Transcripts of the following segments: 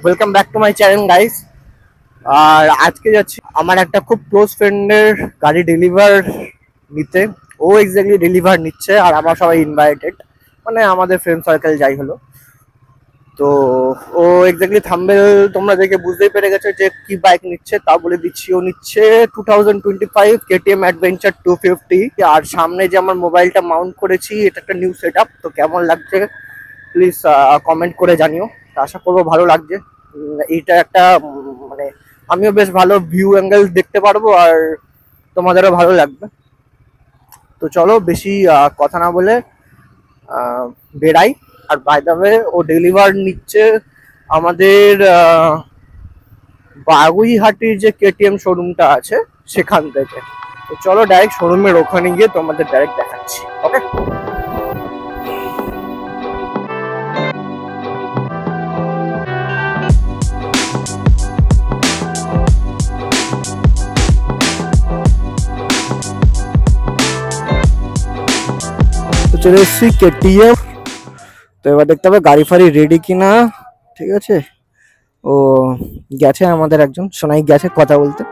Welcome back to my channel guys. আর আজকে যাচ্ছি আমার একটা খুব ক্লোজ ফ্রেন্ডের গাড়ি ডেলিভার নিতে। ও এক্স্যাক্টলি ডেলিভার নিচ্ছে আর আমরা সবাই ইনভাইটেড, মানে আমাদের ফ্রেন্ড সার্কেল যাই হলো। তো ও এক্স্যাক্টলি থাম্বনেল তোমরা দেখে বুঝতেই পেরে গেছো যে কি বাইক নিচ্ছে, তা বলে দিচ্ছি। ও নিচ্ছে 2025 KTM Adventure 250। আর সামনে যে আমার মোবাইলটা মাউন্ট করেছি, এটা একটা নিউ সেট আপ। তো কেমন লাগছে প্লিজ কমেন্ট করে জানিও। আশা করবো ভালো লাগছে। এইটা একটা মানে আমিও বেশ ভালো ভিউ অ্যাঙ্গেল দেখতে পারবো আর তোমাদেরও ভালো লাগবে। তো চলো বেশি কথা না বলে বেড়াই। আর বাই দ্য ওয়ে ও ডেলিভার নিচ্ছে আমাদের বাগুইহাটির যে KTM শোরুমটা আছে সেখান থেকে। তো চলো ডাইরেক্ট শোরুমের ওখানে গিয়ে তোমাদের ডাইরেক্ট দেখাচ্ছি। ওকে, চলে এসেছি KTM। তো এবার দেখতে হবে গাড়ি ফাড়ি রেডি কিনা। ঠিক আছে, ও গেছে আমাদের একজন সোনাই গেছে কথা বলতে।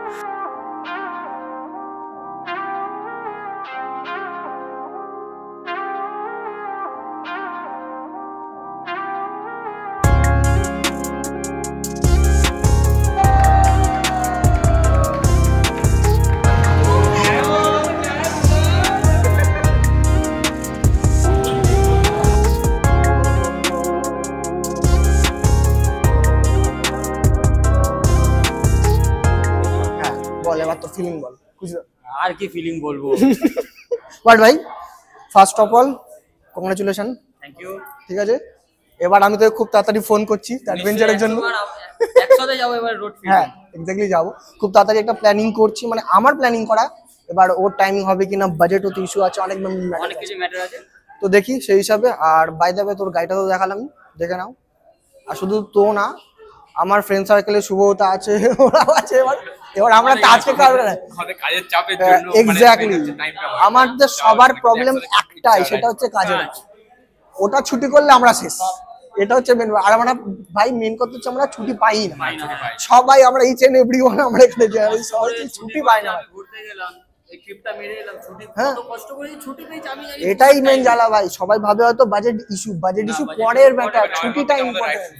এবার তো ফিলিং বল, আর কি ফিলিং বলবো। বাট ভাই first of all congratulation, thank you. ঠিক আছে, এবার আমি তো খুব তাড়াতাড়ি ফোন করছি অ্যাডভেঞ্চারের জন্য। একসাথে যাব এবার রোড ট্রিপ। হ্যাঁ এক্স্যাক্টলি যাবো, খুব তাড়াতাড়ি একটা প্ল্যানিং করছি, মানে আমার প্ল্যানিং করা। এবার ওর টাইমিং হবে কিনা, বাজেটও তো ইস্যু আছে, অনেক কিছু ম্যাটার আছে। তো দেখি সেই হিসাবে। আর বাই দ্য ওয়ে তোর গাড়িটা তো দেখালাম, দেখে নাও। আর শুধু তো না, আমার ফ্রেন্ড সার্কেলে শুভতা আছে, ওরাও আছে। এবার আমরা আজকে কাজের চাপের জন্য এক্স্যাক্টলি আমাদের সবার প্রবলেম একটাই, সেটা হচ্ছে কাজের। ওটা ছুটি করলে আমরা শেষ, এটা হচ্ছে মেন। আর আমরা ভাই মেন কথা হচ্ছে আমরা ছুটি পাই না সবাই, আমরা ইচ এন্ড এভরিওয়ান আমরা এখানে যাই, সবাই ছুটি পাই না। ঘুরতে গেলাম, এই ট্রিপটা মেরে এলাম, ছুটি কত কষ্ট করে ছুটি পেয়েছি আমি জানি। এটাই মেন জ্বালা ভাই। সবাই ভাবে হয়তো বাজেট ইস্যু পরের ব্যাপার, ছুটিটা ইম্পর্টেন্ট।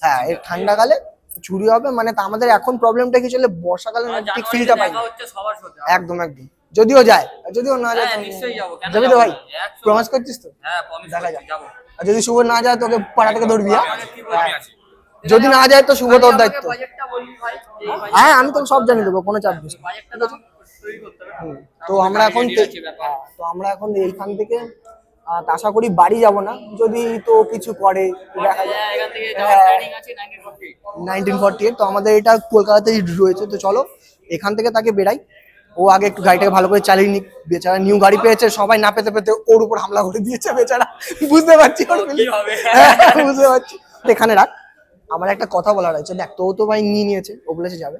হ্যাঁ, এই ঠান্ডাকালে ছুটি হবে মানে তা আমাদের এখন প্রবলেমটা কি চলে, বর্ষাকালে ঠিক ফিলটা পাই একদম একদম। যদিও যায়, যদিও না যায় নিশ্চয়ই যাবো। যাবি তো ভাই? প্রমিস করছিস তো? হ্যাঁ প্রমিস যাবো। আর যদি শুভ না যায় তোকে পাড়া থেকে ধরবি। যদি না যায় তো শুভ তোর দায়িত্ব। হ্যাঁ আমি তো সব জানি দেবো, কোনো চাপ দিস না। তো আমরা এখন এইখান থেকে আশা করি বাড়ি যাব না, যদি তো কিছু করে দেখা যায়। 1948 তো আমাদের এটা কলকাতাতেই রয়েছে। তো চলো এখান থেকে তাকে বেরাই। ও আগে একটু গাড়িটাকে ভালো করে চালিয়ে নিক। বেচারা নিউ গাড়ি পেয়েছে, সবাই না পেতে পেতে ওর উপর হামলা করে দিয়েছে বেচারা। বুঝতে পারছি বুঝতে পারছি। এখানে রাখ, আমার একটা কথা বলার আছে। দেখ তো ভাই নিয়েছে, ও বলেছে যাবে।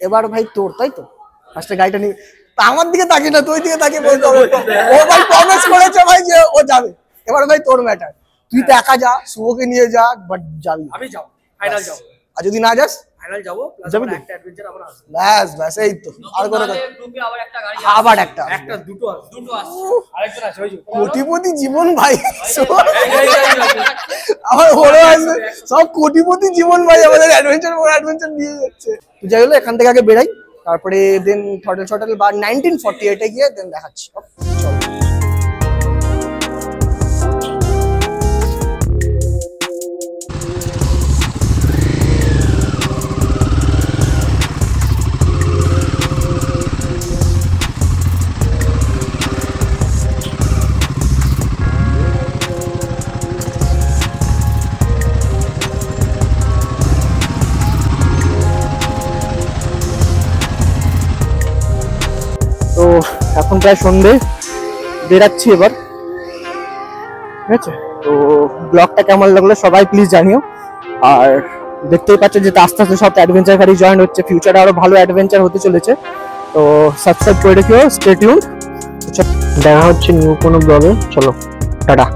এবার ভাই তোর, তাই তো ফার্স্টে গাড়িটা নিয়ে আমার দিকে তাকিয়ে না, তুই দিকে তাকিয়ে বলতে হবে। ও ভাই প্রমিস করেছে ভাই যে ও যাবে। এবার ভাই তোর ম্যাটার, তুই তো একা যা, শুভকে নিয়ে যা, বাট যাবি। আমি যাব, ফাইনাল যাব। আর যদি না যাস ফাইনাল যাব, প্লাস একটা অ্যাডভেঞ্চার আবার আসবে। ব্যাস এই তো। আর কোনো কথা, গ্রুপে আবার একটা গাড়ি, আবার একটা দুটো আসছে, আরেকটা আছে ওই যে কোটিপতি জীবন ভাই। আমার বড় আছে সব কোটিপতি জীবন ভাই, আমাদের অ্যাডভেঞ্চার নিয়ে যাচ্ছে। তো যাই হলো, এখান থেকে আগে বেরাই, তারপরে দেন থটল বা 1948 গিয়ে দেন দেখাচ্ছি। তো এখন প্রায় সন্ধে, বেরাচ্ছি এবার। ঠিক আছে, তো ব্লগটা কেমন লাগলো সবাই প্লিজ জানিও। আর দেখতেই পাচ্ছ যে আস্তে আস্তে সব অ্যাডভেঞ্চার গাড়ি জয়েন হচ্ছে, ফিউচারে আরো ভালো অ্যাডভেঞ্চার হতে চলেছে। তো সাবস্ক্রাইব করে রেখো, স্টে টিউনড। দেখা হচ্ছে নিউ কোনো ব্লগে। চলো টাটা।